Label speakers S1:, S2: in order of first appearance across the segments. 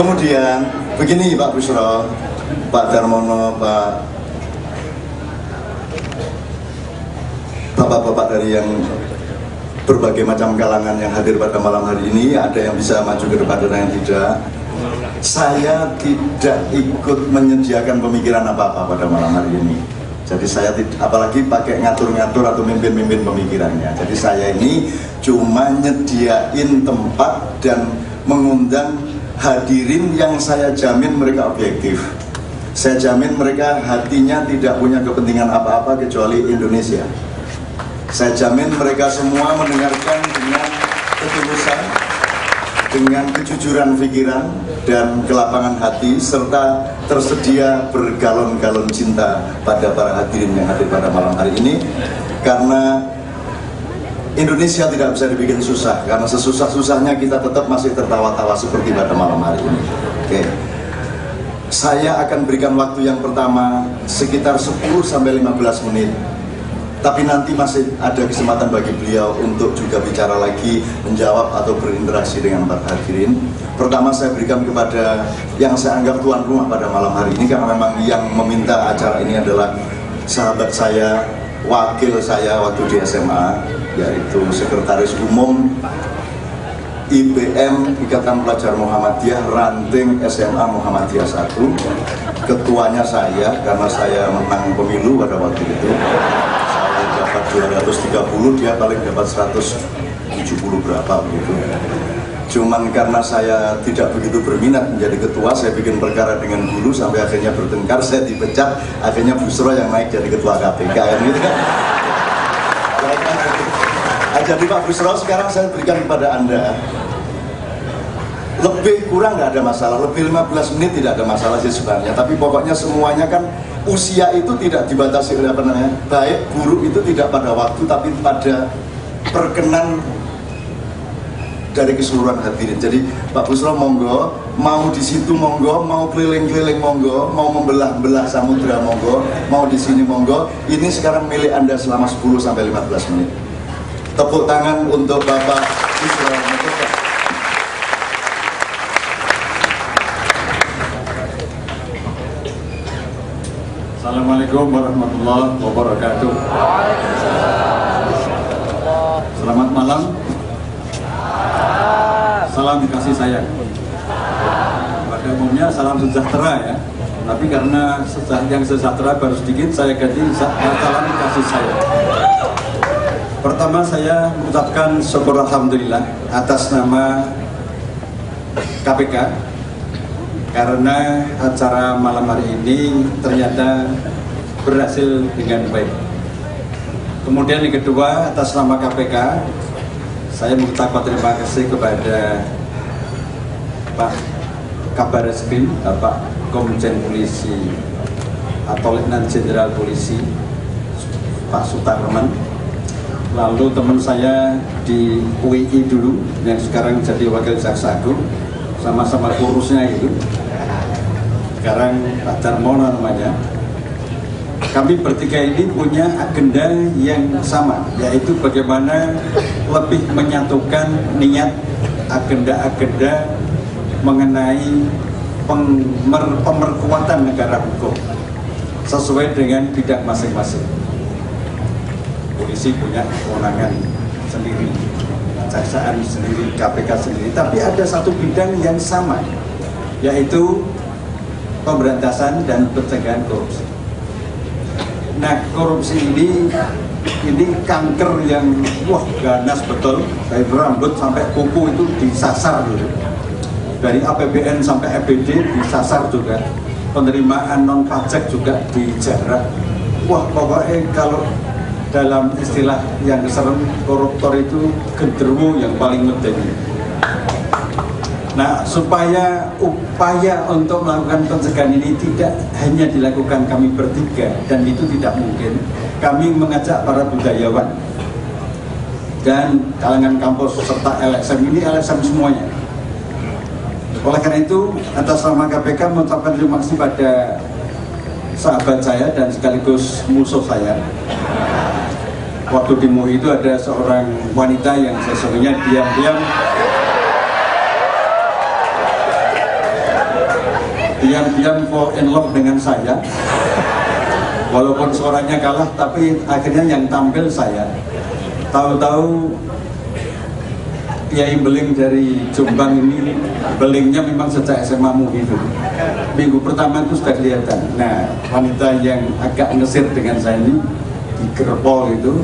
S1: Kemudian begini Pak Bushro, Pak Darmono, Bapak-bapak dari yang berbagai macam kalangan yang hadir pada malam hari ini, ada yang bisa maju ke depan dan yang tidak. Saya tidak ikut menyediakan pemikiran apa-apa pada malam hari ini. Jadi saya apalagi pakai ngatur-ngatur atau mimpin-mimpin pemikirannya. Jadi saya ini cuma nyediain tempat dan mengundang hadirin yang saya jamin mereka objektif. Saya jamin mereka hatinya tidak punya kepentingan apa-apa kecuali Indonesia. Saya jamin mereka semua mendengarkan dengan ketulusan, dengan kejujuran pikiran dan kelapangan hati, serta tersedia bergalon-galon cinta pada para hadirin yang hadir pada malam hari ini. Karena Indonesia tidak bisa dibikin susah, karena sesusah-susahnya kita tetap masih tertawa-tawa seperti pada malam hari ini. Oke. Saya akan berikan waktu yang pertama sekitar 10-15 menit. Tapi nanti masih ada kesempatan bagi beliau untuk juga bicara lagi, menjawab atau berinteraksi dengan para hadirin. Pertama saya berikan kepada yang saya anggap tuan rumah pada malam hari ini, karena memang yang meminta acara ini adalah sahabat saya, wakil saya waktu di SMA, yaitu Sekretaris Umum IPM Ikatan Pelajar Muhammadiyah Ranting SMA Muhammadiyah 1. Ketuanya saya, karena saya menang pemilu pada waktu itu. Dapat 230, dia paling dapat 170 berapa begitu. Cuman karena saya tidak begitu berminat menjadi ketua, saya bikin perkara dengan guru sampai akhirnya bertengkar, saya dipecat, akhirnya Bushro yang naik jadi ketua KPK gitu kan. Jadi Pak Bushro, sekarang saya berikan kepada Anda. Lebih kurang nggak ada masalah, lebih 15 menit tidak ada masalah sih sebenarnya. Tapi pokoknya semuanya kan usia itu tidak dibatasi oleh apa namanya, baik buruk itu tidak pada waktu tapi pada perkenan dari keseluruhan hadirin. Jadi Pak Bushro monggo, mau di situ monggo, mau keliling-keliling monggo, mau membelah-belah samudra monggo, mau di sini monggo. Ini sekarang milik Anda selama 10-15 menit. Tepuk tangan untuk Bapak Bushro.
S2: Assalamualaikum warahmatullahi wabarakatuh. Selamat malam. Salam kasih sayang. Pada umumnya salam sejahtera ya. Tapi karena yang sejahtera baru sedikit, saya ganti salam kasih sayang. Pertama saya mengucapkan syukur alhamdulillah atas nama KPK. Karena acara malam hari ini ternyata berhasil dengan baik. Kemudian yang kedua, atas nama KPK, saya mengucapkan terima kasih kepada Pak Kabar Eskrim, Bapak Komjen Polisi atau Letnan Jenderal Polisi Pak Sutarman. Lalu teman saya di UII dulu, yang sekarang jadi Wakil Jaksa Agung, sama-sama kurusnya itu. Sekarang Pak Darmono namanya. Kami bertiga ini punya agenda yang sama, yaitu bagaimana lebih menyatukan niat agenda-agenda mengenai pemerkuatan negara hukum sesuai dengan bidang masing-masing. Polisi punya kewenangan sendiri, kejaksaan sendiri, KPK sendiri, tapi ada satu bidang yang sama, yaitu pemberantasan dan pencegahan korupsi. Nah, korupsi ini kanker yang ganas betul, dari rambut sampai kuku itu disasar dulu. Dari APBN sampai APBD disasar juga. Penerimaan non pajak juga dijarah. Pokoknya kalau dalam istilah yang serem, koruptor itu genderuwo yang paling medeni. Nah, supaya upaya untuk melakukan pencegahan ini tidak hanya dilakukan kami bertiga, dan itu tidak mungkin, kami mengajak para budayawan dan kalangan kampus serta LSM, ini LSM semuanya. Oleh karena itu, atas nama KPK mengucapkan terima kasih pada sahabat saya dan sekaligus musuh saya. Waktu di MUI itu ada seorang wanita yang sesungguhnya diam-diam diam-diam fall in love dengan saya. Walaupun suaranya kalah, tapi akhirnya yang tampil saya. Tahu-tahu Kiai Beling dari Jombang ini, belingnya memang sejak SMA itu. Minggu pertama itu sudah kelihatan. Nah, wanita yang agak ngesir dengan saya ini, di Gerpol itu,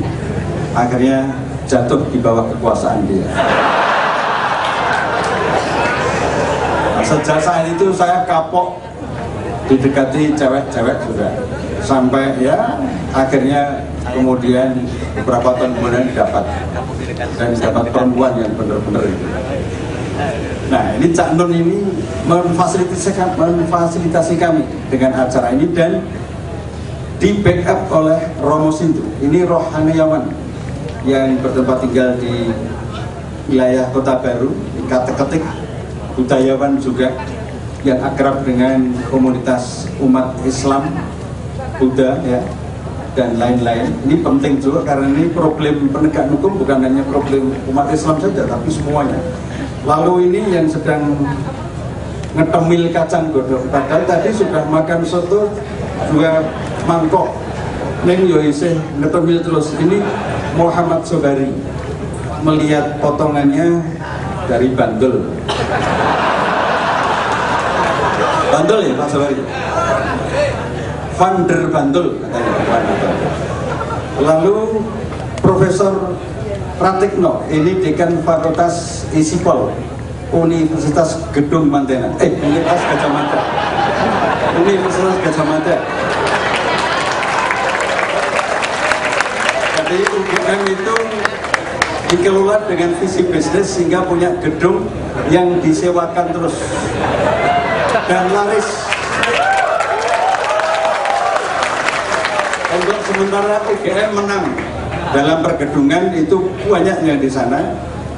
S2: akhirnya jatuh di bawah kekuasaan dia. Nah, sejak saat itu saya kapok didekati cewek-cewek juga. Sampai ya akhirnya kemudian beberapa tahun kemudian dapat perempuan yang benar-benar itu. Nah, ini Cak Nun ini memfasilitasi kami dengan acara ini dan di backup oleh Romo Sintu. Ini rohaniawan yang bertempat tinggal di wilayah Kota Baru, di Katek-Ketik, budayawan juga yang akrab dengan komunitas umat Islam, Buddha ya, dan lain-lain. Ini penting juga karena ini problem penegakan hukum bukan hanya problem umat Islam saja, tapi semuanya. Lalu ini yang sedang ngetemil kacang godok, padahal tadi sudah makan soto juga mangkok, neng yoise ngetemil terus. Ini Muhammad Sobari melihat potongannya dari Bandul. Bandul ya Pak Sobari? Van der Bandul katanya. Lalu Profesor Pratikno, ini Dekan Fakultas Isipol Universitas Gedung Mantenan, Universitas Gajah Mada. Universitas Gajah Mada. Jadi UGM itu dikelola dengan visi bisnis sehingga punya gedung yang disewakan terus dan laris. Untuk sementara UGM menang dalam pergedungan itu banyaknya di sana,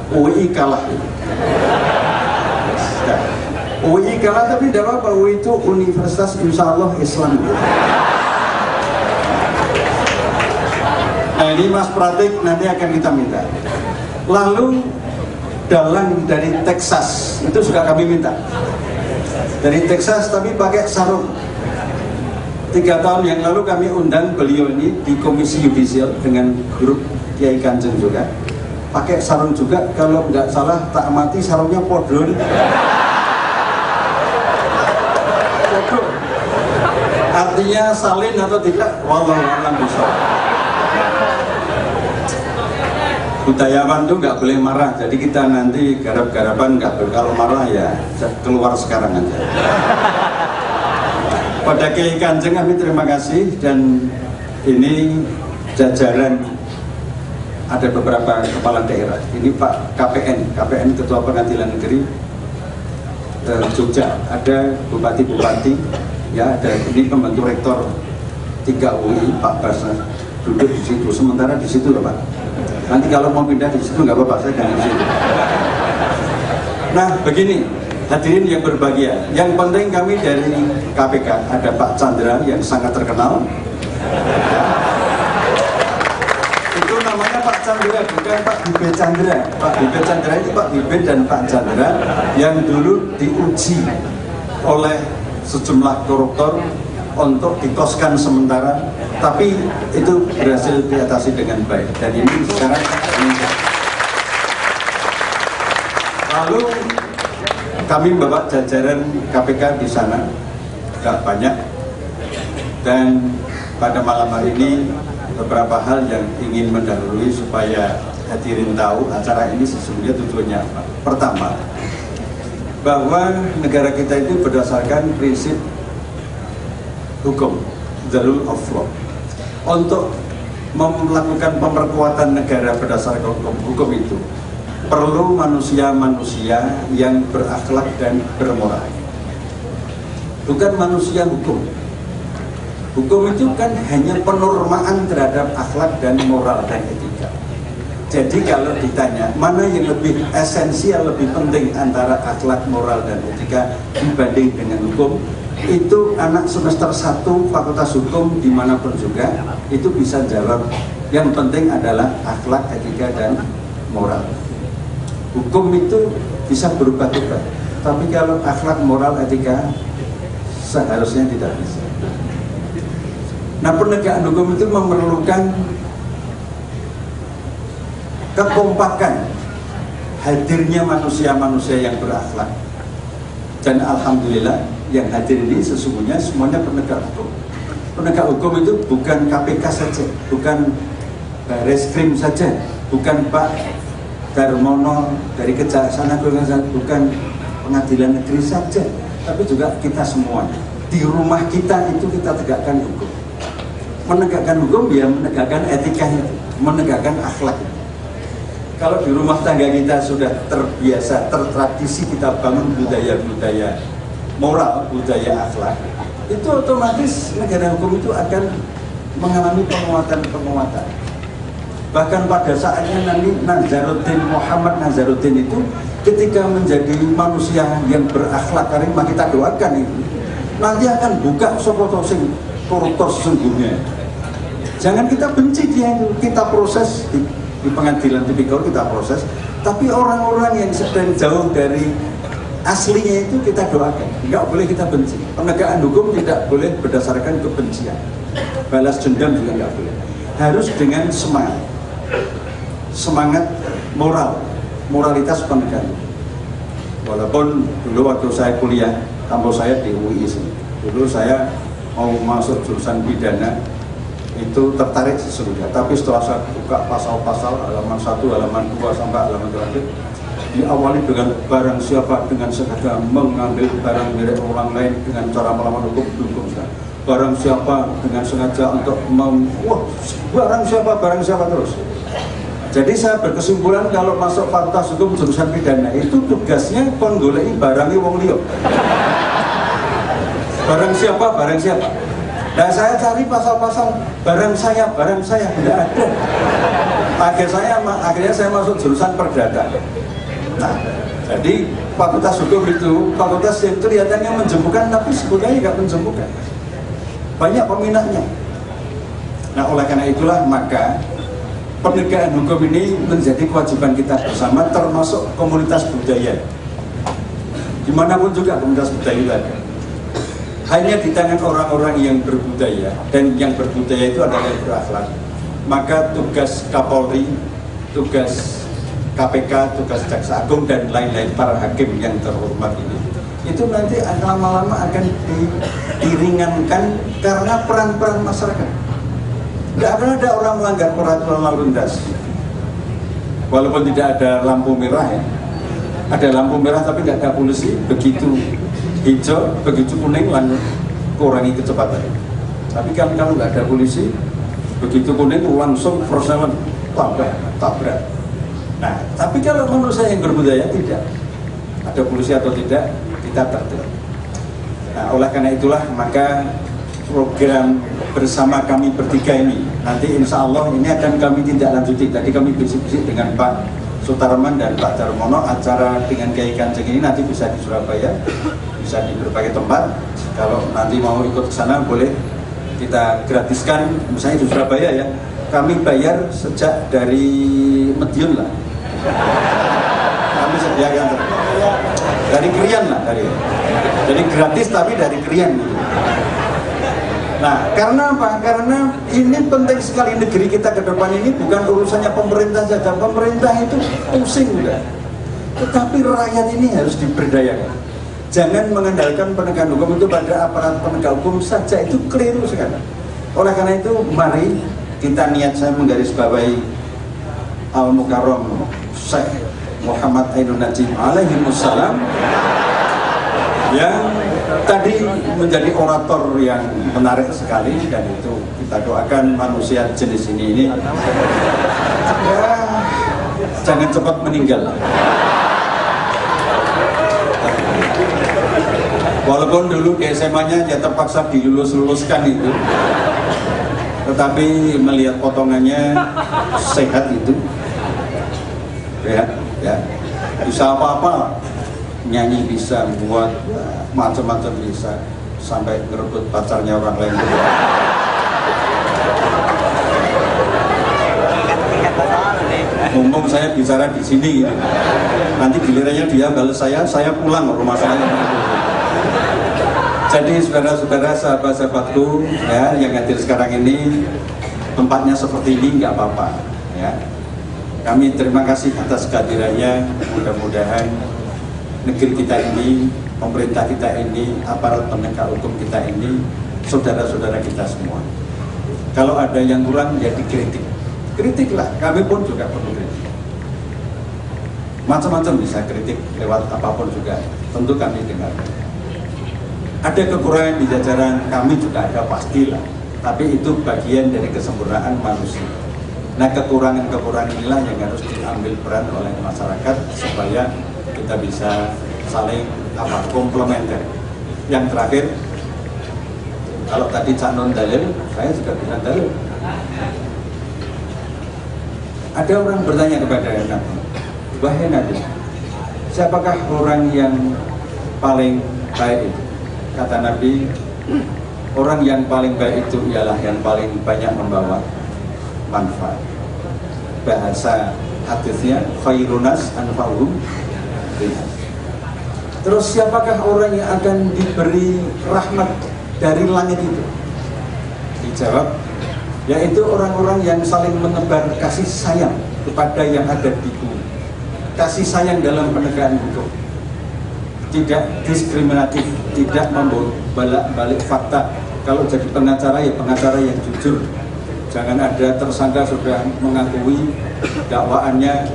S2: UI kalah. UI kalah tapi tidak apa-apa, UI itu Universitas Insya Allah Islam. Nah ini Mas Pratik nanti akan kita minta. Lalu dalang dari Texas itu juga kami minta. Dari Texas tapi pakai sarung. 3 tahun yang lalu kami undang beliau ini di Komisi Yudisial dengan grup Kiai Kanjeng juga. Pakai sarung juga, kalau nggak salah tak mati sarungnya podon. Podon. Artinya salin atau tidak? Wallahu a'lam bishawab. Budayawan itu nggak boleh marah, jadi kita nanti garap-garapan nggak boleh. Kalau marah ya keluar sekarang aja. Pada Kiai Kanjeng kami terima kasih, dan ini jajaran ada beberapa kepala daerah. Ini Pak KPN Ketua Pengadilan Negeri Jogja, ada bupati-bupati, ya ada ini pembantu rektor 3 UI Pak Basnas duduk di situ. Sementara di situ loh Pak. Nanti kalau mau pindah di situ nggak apa-apa, saya jangan di situ. Nah begini. Hadirin yang berbahagia, yang penting kami dari KPK ada Pak Chandra yang sangat terkenal. Itu namanya Pak Chandra, bukan Pak Bibe Chandra. Pak Bibe Chandra itu Pak Bibe dan Pak Chandra yang dulu diuji oleh sejumlah koruptor untuk dikoskan sementara, tapi itu berhasil diatasi dengan baik. Dan ini sekarang lalu kami bawa jajaran KPK di sana, nggak banyak, dan pada malam hari ini beberapa hal yang ingin mendahului supaya hadirin tahu acara ini sesungguhnya tujuannya apa. Pertama, bahwa negara kita itu berdasarkan prinsip hukum, the rule of law. Untuk melakukan pemperkuatan negara berdasarkan hukum itu perlu manusia-manusia yang berakhlak dan bermoral, bukan manusia hukum. Hukum itu kan hanya penormaan terhadap akhlak dan moral dan etika. Jadi kalau ditanya mana yang lebih esensial, lebih penting antara akhlak, moral dan etika dibanding dengan hukum, itu anak semester 1 fakultas hukum dimanapun juga itu bisa jawab. Yang penting adalah akhlak, etika dan moral. Hukum itu bisa berubah-ubah, tapi kalau akhlak, moral, etika seharusnya tidak bisa. Nah, penegakan hukum itu memerlukan kekompakan, hadirnya manusia-manusia yang berakhlak. Dan alhamdulillah yang hadir ini sesungguhnya semuanya penegak hukum. Penegak hukum itu bukan KPK saja, bukan Reskrim saja, bukan Pak Darmono dari Kejaksaan Agung saja, bukan Pengadilan Negeri saja, tapi juga kita semua. Di rumah kita itu kita tegakkan hukum. Menegakkan hukum ya menegakkan etikanya, menegakkan akhlak. Kalau di rumah tangga kita sudah terbiasa, tertradisi kita bangun budaya-budaya moral, budaya akhlak, itu otomatis negara hukum itu akan mengalami penguatan-penguatan. Bahkan pada saatnya nanti Muhammad Nazaruddin itu ketika menjadi manusia yang berakhlak karimah, kita doakan itu nanti akan buka sokoto sing koruptor sesungguhnya. Jangan kita benci dia itu, kita proses di pengadilan tipikor, kita proses. Tapi orang-orang yang sedang jauh dari aslinya itu kita doakan, nggak boleh kita benci. Penegakan hukum tidak boleh berdasarkan kebencian, balas dendam juga nggak boleh. Harus dengan semangat moralitas penegakan. Walaupun dulu waktu saya kuliah, kampus saya di UI sini, dulu saya mau masuk jurusan pidana itu tertarik sesungguhnya, tapi setelah saya buka pasal-pasal halaman 1, halaman 2 sampai halaman terakhir, diawali dengan barang siapa dengan sengaja mengambil barang milik orang lain dengan cara melawan hukum barang siapa dengan sengaja untuk barang siapa terus. Jadi saya berkesimpulan kalau masuk fakultas hukum jurusan pidana itu tugasnya konggolei barangi wong liya. Barang siapa. Nah, saya cari pasal-pasal barang saya tidak ada. Akhirnya saya masuk jurusan perdata. Nah, jadi fakultas hukum itu fakultas yang kelihatannya menjemukkan tapi sebetulnya tidak menjemukkan. Banyak peminatnya. Nah, oleh karena itulah maka penegakan hukum ini menjadi kewajiban kita bersama, termasuk komunitas budaya. Dimanapun juga komunitas budaya itu ada. Hanya di tangan orang-orang yang berbudaya, dan yang berbudaya itu adalah yang berakhlak. Maka tugas Kapolri, tugas KPK, tugas Jaksa Agung dan lain-lain para hakim yang terhormat ini, itu nanti lama-lama akan diringankan karena peran-peran masyarakat. Tidak akan ada orang melanggar peraturan lalu lintas, walaupun tidak ada lampu merah ya. Ada lampu merah tapi tidak ada polisi, begitu hijau, begitu kuning langsung kurangi kecepatan. Tapi kan kalau nggak ada polisi, begitu kuning langsung perselan tabrak. Nah, tapi kalau menurut saya yang berbudaya tidak ada polisi atau tidak, kita tertib. Nah, oleh karena itulah maka program bersama kami bertiga ini nanti insya Allah ini akan kami tindak lanjuti. Tadi kami bisik-bisik dengan Pak Sutarman dan Pak Darmono, acara dengan Kiai Kanjeng ini nanti bisa di Surabaya, bisa di berbagai tempat. Kalau nanti mau ikut ke sana boleh kita gratiskan, misalnya di Surabaya ya, kami bayar sejak dari Madiun lah, kami sediakan dari Krian lah, jadi gratis tapi dari Krian. Nah, karena apa? Karena ini penting sekali negeri kita ke depan ini bukan urusannya pemerintah saja. Pemerintah itu pusing udah. Tetapi rakyat ini harus diberdayakan. Jangan mengandalkan penegakan hukum itu pada aparat penegak hukum saja, itu keliru sekali. Oleh karena itu, mari kita niat saya menggarisbawahi Al-Mukarram Syekh Muhammad Ainun Najim alaihi wassalam yang tadi menjadi orator yang menarik sekali, dan itu kita doakan manusia jenis ini ya jangan cepat meninggal. Walaupun dulu di SMA-nya ya terpaksa dilulus-luluskan itu, tetapi melihat potongannya sehat itu ya bisa apa-apa, nyanyi bisa, buat macam-macam bisa, sampai ngerebut pacarnya orang lain. Mumpung saya bicara di sini, nanti gilirannya dia balas saya pulang ke rumah saya. Jadi saudara-saudara, sahabat-sahabatku ya, yang hadir sekarang ini, tempatnya seperti ini nggak apa-apa ya. Kami terima kasih atas kehadirannya. Mudah-mudahan negeri kita ini, pemerintah kita ini, aparat penegak hukum kita ini, saudara-saudara kita semua. Kalau ada yang kurang ya dikritik, kritiklah. Kami pun juga perlu kritik. Macam-macam bisa kritik lewat apapun juga. Tentu kami dengar. Ada kekurangan di jajaran kami juga ada pastilah. Tapi itu bagian dari kesempurnaan manusia. Nah, kekurangan-kekurangan inilah yang harus diambil peran oleh masyarakat supaya kita bisa saling komplementer. Yang terakhir, kalau tadi Cak Non dalil, saya juga bilang dalil. Ada orang bertanya kepada Nabi, wahai Nabi, siapakah orang yang paling baik itu? Kata Nabi, orang yang paling baik itu ialah yang paling banyak membawa manfaat. Bahasa hadisnya khairunas anfa'uhum linnas. Terus siapakah orang yang akan diberi rahmat dari langit itu? Dijawab, yaitu orang-orang yang saling menebar kasih sayang kepada yang ada di bumi. Kasih sayang dalam penegakan hukum, tidak diskriminatif, tidak membolak-balik fakta. Kalau jadi pengacara ya pengacara yang jujur. Jangan ada tersangka sudah mengakui dakwaannya,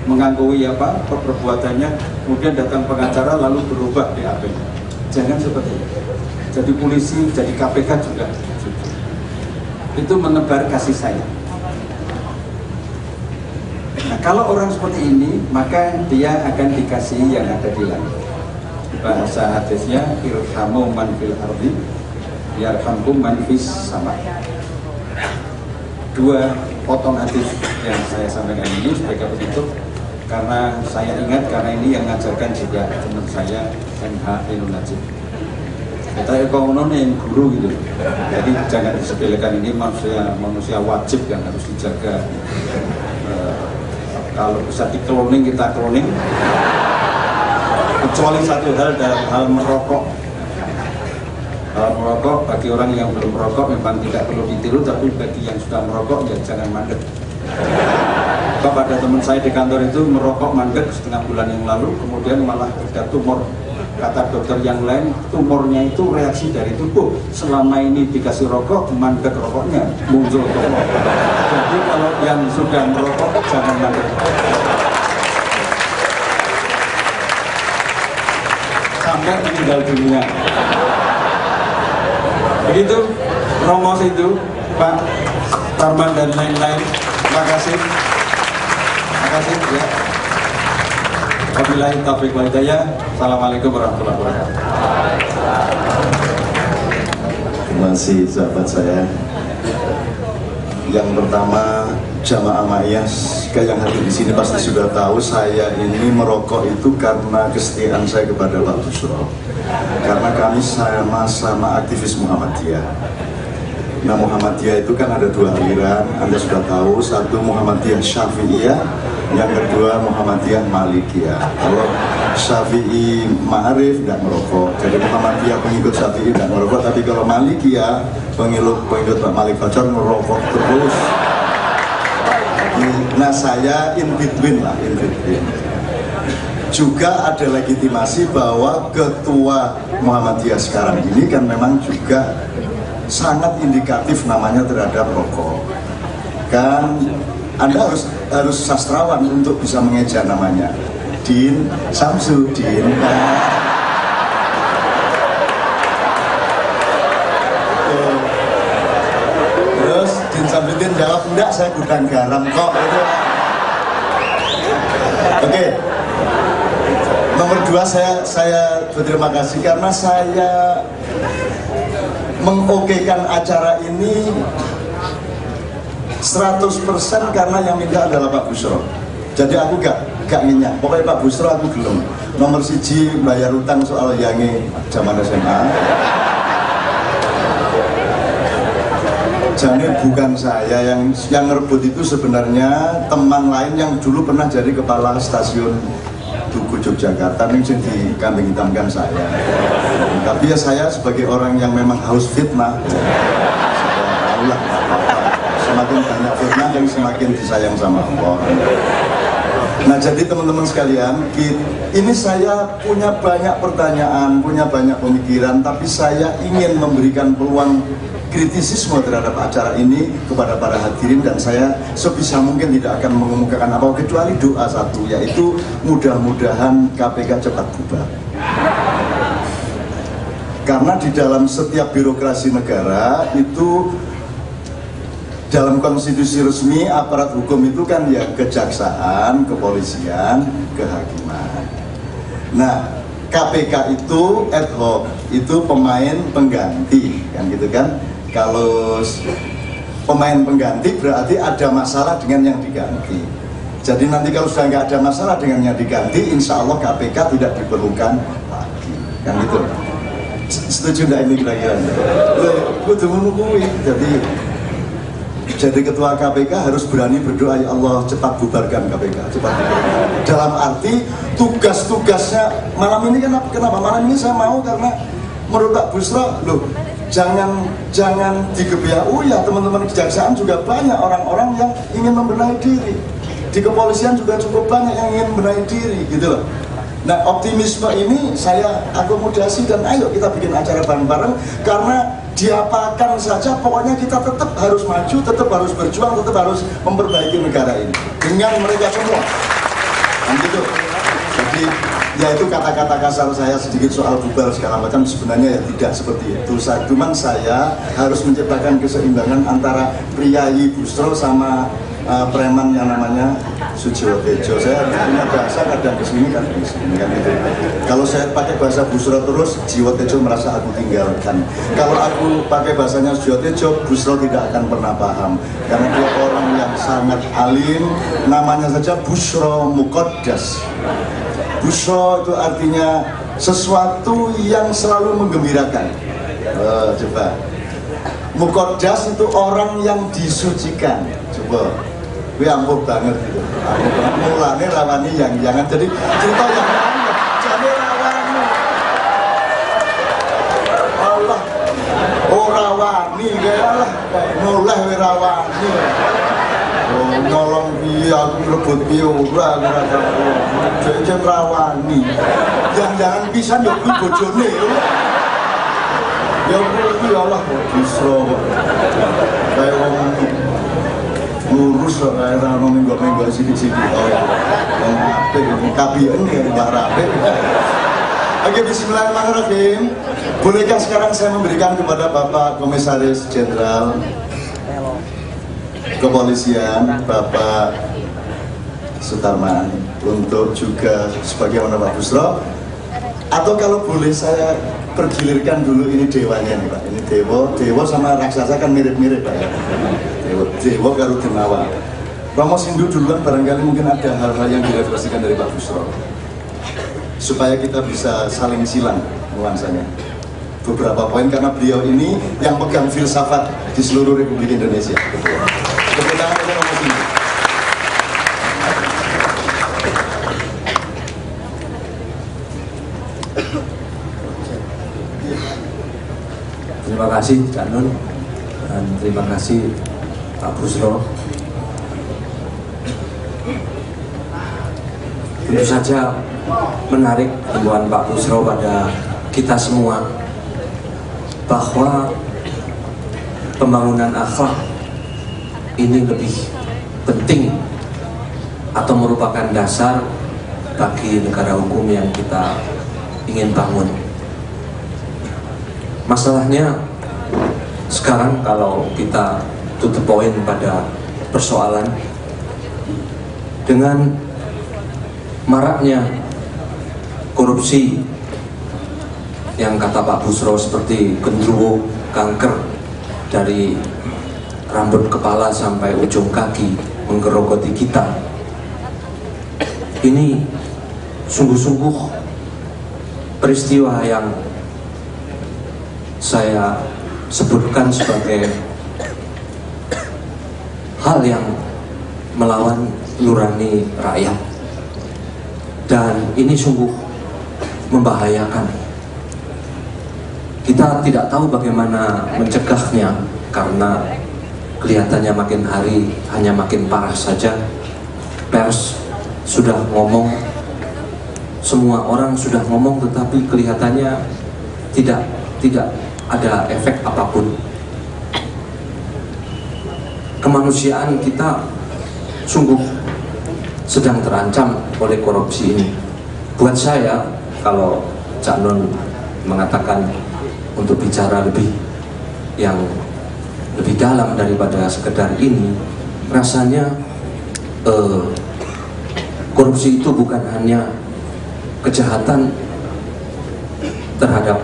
S2: mengakui perbuatannya, kemudian datang pengacara lalu berubah BAP-nya. Jangan seperti itu. Jadi polisi, jadi KPK juga jujur. Itu menebar kasih sayang. Nah, kalau orang seperti ini, maka dia akan dikasih yang ada di langit. Bahasa hadisnya, irhamu man fil ardi yarhamkum man fis sama. Dua potong hadis yang saya sampaikan ini sebagai penutup, karena saya ingat, karena ini yang mengajarkan juga teman saya MH Ainul Najib. Kita ekonomi yang guru gitu, jadi jangan disepelekan, ini manusia wajib yang harus dijaga. Kalau bisa di-cloning, kita cloning, kecuali satu hal, dalam hal merokok. Kalau merokok, bagi orang yang belum merokok memang tidak perlu ditiru, tapi bagi yang sudah merokok ya jangan mandek. Pada teman saya di kantor itu merokok mandek setengah bulan yang lalu, kemudian malah ada tumor. Kata dokter yang lain, tumornya itu reaksi dari tubuh. Selama ini dikasih rokok, mandek rokoknya, muncul tumor. Jadi kalau yang sudah merokok jangan mandek. Sampai meninggal dunia. Begitu, Romo itu, Pak Tarman dan lain-lain. Terima kasih. Terima kasih ya. Wabillahi taufiq wal hidayah. Assalamualaikum warahmatullahi wabarakatuh.
S1: Terima kasih sahabat saya. Yang pertama, jamaah Ma'iyah yang hadir di sini pasti sudah tahu saya ini merokok itu karena kesetiaan saya kepada Pak Busro. Karena kami sama-sama aktivis Muhammadiyah. Nah, Muhammadiyah itu kan ada dua aliran, Anda sudah tahu, satu Muhammadiyah Syafi'iyah, yang kedua Muhammadiyah Malikiyah. Kalau Syafi'i Ma'arif tidak merokok, jadi Muhammadiyah pengikut Syafi'i tidak merokok, tapi kalau Malikiyah pengikut Pak Malik Fajar merokok terus. Nah, saya in between lah, in between. Juga ada legitimasi bahwa ketua Muhammadiyah sekarang ini kan memang juga sangat indikatif namanya terhadap rokok. Kan Anda harus sastrawan untuk bisa mengeja namanya. Din Samsudin. Terus Din Samsudin jawab, enggak, saya gudang garam kok. Oke. Nomor dua, saya berterima kasih karena saya mengokekan acara ini 100% karena yang minta adalah Pak Busro. Jadi aku gak minyak, pokoknya Pak Busro aku gelem. Nomor siji bayar utang soal yangi zaman SMA. Jadi bukan saya yang ngerebut, itu sebenarnya teman lain yang dulu pernah jadi kepala stasiun Tugu Yogyakarta ini sing dikambing hitamkan saya. Tapi ya saya sebagai orang yang memang haus fitnah, Allah, semakin banyak fitnah yang semakin disayang sama Allah. Nah jadi teman-teman sekalian, ini saya punya banyak pertanyaan, punya banyak pemikiran, tapi saya ingin memberikan peluang kritisisme terhadap acara ini kepada para hadirin, dan saya sebisa mungkin tidak akan mengemukakan apa kecuali doa satu, yaitu mudah-mudahan KPK cepat bubar. Karena di dalam setiap birokrasi negara itu, dalam konstitusi resmi aparat hukum itu kan ya kejaksaan, kepolisian, kehakiman. Nah, KPK itu ad hoc, itu pemain pengganti, kan gitu kan? Kalau pemain pengganti berarti ada masalah dengan yang diganti. Jadi nanti kalau sudah nggak ada masalah dengan yang diganti, insya Allah KPK tidak diperlukan lagi, kan gitu. Setuju nggak ini kira-kira? Kudu menungguin. Jadi ketua KPK harus berani berdoa, ya Allah cepat bubarkan KPK, cepat bubarkan. Dalam arti tugas-tugasnya malam ini, kenapa malam ini saya mau, karena menurut Pak Busro, loh jangan digebiak. Ya teman-teman kejaksaan juga banyak orang-orang yang ingin membenahi diri, di kepolisian juga cukup banyak yang ingin membenahi diri, gitu loh. Nah optimisme ini saya akomodasi, dan ayo kita bikin acara bareng-bareng, karena diapakan saja pokoknya kita tetap harus maju, tetap harus berjuang, tetap harus memperbaiki negara ini dengan mereka semua, kan gitu. Jadi ya itu kata-kata kasar saya sedikit soal bubar segala macam, sebenarnya ya tidak seperti itu. Cuman saya harus menciptakan keseimbangan antara priyayi Busro sama preman yang namanya Sujiwotejo. Saya punya bahasa kadang kesini kan gitu. Kalau saya pakai bahasa Busro terus, Jiwotejo merasa aku tinggalkan. Kalau aku pakai bahasanya Sujiwotejo, Busro tidak akan pernah paham, karena dia orang yang sangat alim. Namanya saja Busro Muqaddas. Busro itu artinya sesuatu yang selalu menggembirakan. Coba. Muqaddas itu orang yang disucikan. Coba. Gue ampuh banget gitu. Mulane rawani yang jangan, jadi cerita yang mana? Jadi rawani. Allah. Oh rawani kayak Allah. Mulai rawani. Oh nolong dia, aku rebut biura, jadi rawani. Jangan pisan ya gue bojone. Ya Allah, Busro. Kayak orang lurus kayak orang minggu-minggu sidik-sidik. Oh ya, yang apik, kabian ya, Mbak Rapi. Oke, bismillahirrahmanirrahim. Bolehkah sekarang saya memberikan kepada Bapak Komisaris Jenderal Kepolisian, Bapak Sutarman, untuk juga sebagaimana Pak Busro, atau kalau boleh saya pergilirkan dulu ini dewanya nih Pak. Ini dewa sama raksasa kan mirip-mirip Pak ya. Dewa karo Denawa. Romo Sindu duluan, barangkali mungkin ada hal-hal yang direfleksikan dari Pak Busro, supaya kita bisa saling silang nuansanya. Beberapa poin, karena beliau ini yang pegang filsafat di seluruh Republik Indonesia. Tepuk tangan untuk Romo Sindu.
S3: Terima kasih Cak Nun, dan terima kasih Pak Busro. Tentu saja menarik himbauan Pak Busro pada kita semua bahwa pembangunan akhlak ini lebih penting atau merupakan dasar bagi negara hukum yang kita ingin bangun. Masalahnya sekarang kalau kita to the point pada persoalan, dengan maraknya korupsi yang kata Pak Busro seperti genderuwo kanker dari rambut kepala sampai ujung kaki menggerogoti kita, ini sungguh-sungguh peristiwa yang saya sebutkan sebagai hal yang melawan nurani rakyat. dan ini sungguh membahayakan. Kita tidak tahu bagaimana mencegahnya karena kelihatannya makin hari hanya makin parah saja. Pers sudah ngomong, semua orang sudah ngomong, tetapi kelihatannya tidak ada efek apapun. Kemanusiaan kita sungguh sedang terancam oleh korupsi ini. Buat saya, kalau Cak Nun mengatakan untuk bicara yang lebih dalam daripada sekedar ini, rasanya korupsi itu bukan hanya kejahatan terhadap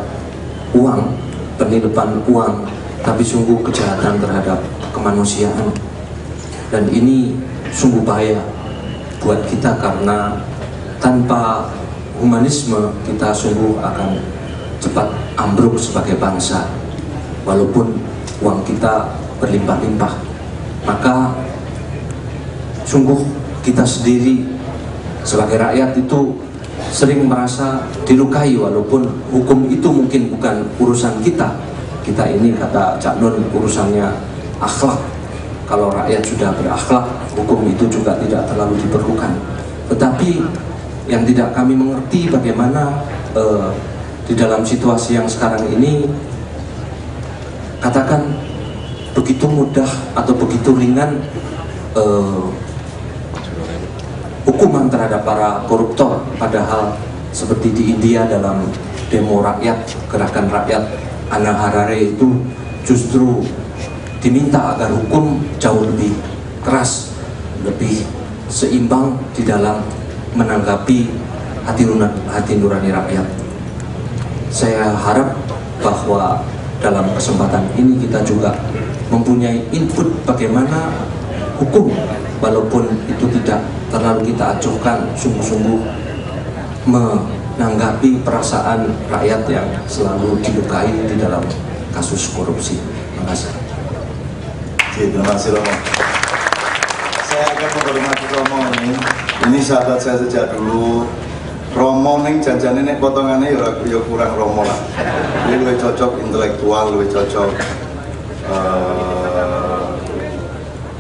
S3: uang, penerimaan uang, tapi sungguh kejahatan terhadap kemanusiaan. Dan ini sungguh bahaya buat kita karena tanpa humanisme kita sungguh akan cepat ambruk sebagai bangsa walaupun uang kita berlimpah-limpah. Maka sungguh kita sendiri sebagai rakyat itu sering merasa dilukai walaupun hukum itu mungkin bukan urusan kita. Kita ini, kata Cak Nun, urusannya akhlak. Kalau rakyat sudah berakhlak, hukum itu juga tidak terlalu diperlukan. Tetapi yang tidak kami mengerti bagaimana di dalam situasi yang sekarang ini, katakan begitu mudah atau begitu ringan hukuman terhadap para koruptor, padahal seperti di India dalam demo rakyat, gerakan rakyat Anna Harare itu justru diminta agar hukum jauh lebih keras, lebih seimbang di dalam menanggapi hati nurani rakyat. Saya harap bahwa dalam kesempatan ini kita juga mempunyai input bagaimana hukum, walaupun itu tidak terlalu kita acuhkan, sungguh-sungguh menanggapi perasaan rakyat yang selalu dilukai di dalam kasus korupsi. Terima kasih.
S1: Terima kasih Romo. Saya akan menghormati Romo ini. Ini sahabat saya sejak dulu. Romo ning janjane nek potongane ya kurang Romo lah. Ini lebih cocok intelektual, lebih cocok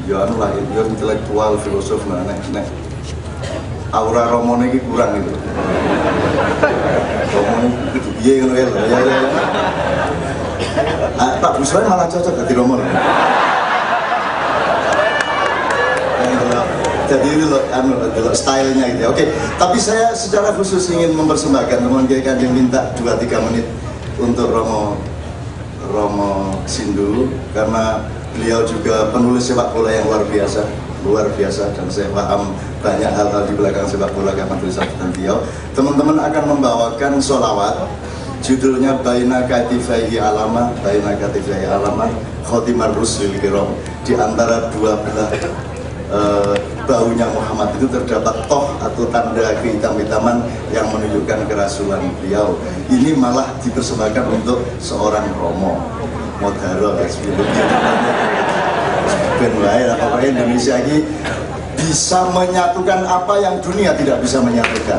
S1: ya anu lah, ya intelektual, filosof, nah nek aura Romo ini kurang gitu. Romo ini piye ngono ya. Pak Buswan malah cocok dadi Romo. Jadi itu loh stylenya gitu ya. Oke, tapi saya secara khusus ingin mempersembahkan, teman Kanjeng minta 2-3 menit untuk Romo Sindu, karena beliau juga penulis sepak bola yang luar biasa, dan saya paham banyak hal-hal di belakang sepak bola karena tulisan beliau. Teman-teman akan membawakan sholawat, judulnya Baina Katifaihi Alama, Khotimar Rusul Kiram. Di antara dua belah baunya Muhammad itu terdapat toh atau tanda kehitam-hitaman yang menunjukkan kerasulan beliau. Ini malah dipersembahkan untuk seorang Romo Modaro sebelumnya. Indonesia ini bisa menyatukan apa yang dunia tidak bisa menyatukan.